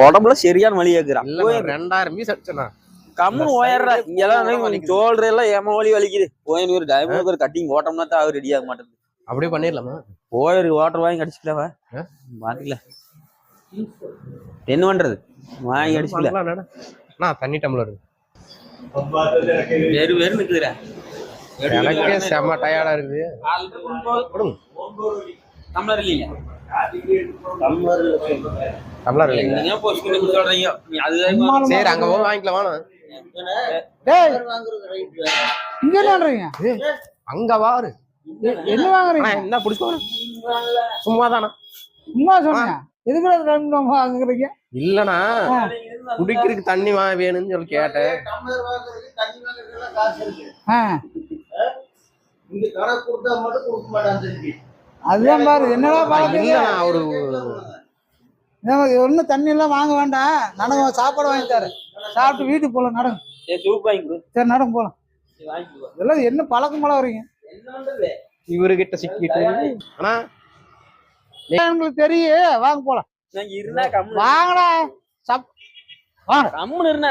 உடம்புல சரியான வலி கேக்குறான். 2000 மீஸ் அடிச்சனா கம்முன்னு ஓயறா. இங்கெல்லாம் சோல்டர் எல்லாம் ஏமா வலி வலிக்குது. போய் ஒரு டைமண்ட் ஒரு கட்டிங் ஓட்டம்னா தான் அவர் ரெடி ஆக மாட்டேங்குது. அப்படியே பண்ணிடலாமா? போய் வாட்டர் வாங்கி அடிச்சுக்கலாவா? பாத்துக்கல என்ன பண்றது, வாங்கி அடிச்சுக்கலாம். தண்ணி டம்ளர் வெறு வெறு நிக்குதுடா. எனக்கே செம்ம டயர்டா இருக்குது. டம்ளர் இல்லையா? டம்ளர் இல்லைங்க. நீங்க போஸ்ட் பண்ணி சொல்றீங்க. சரி அங்க போய் வாங்கிக்கலாம் வாங்க. டேய் இங்க என்ன பண்றீங்க? அங்க வாரு. என்ன வாங்குறீங்க? என்ன புடிச்சு சும்மாதானா? சும்மா சொன்னீங்க. எதுக்குள்ள ரெண்டு வாங்குறீங்க? இல்லனா குடிக்கிறதுக்கு தண்ணி வேணும்னு சொல்லி கேட்டேன். அதுதான் பாரு என்னடா பாக்குறீங்க. ஒரு ஒன்னும் தண்ணி எல்லாம் வாங்க வேண்டாம். நடங்க சாப்பாடு வாங்கி தரேன். சாப்பிட்டு வீட்டுக்கு போலாம். நடங்க. சரி நடங்க போலாம். இதெல்லாம் என்ன பழக்கம் போல வரீங்க? இவருகிட்ட சிக்கிட்டு ஆனா உங்களுக்கு தெரியும். வாங்க போலாம். வாங்கடா. கம்முன்னு இருந்தா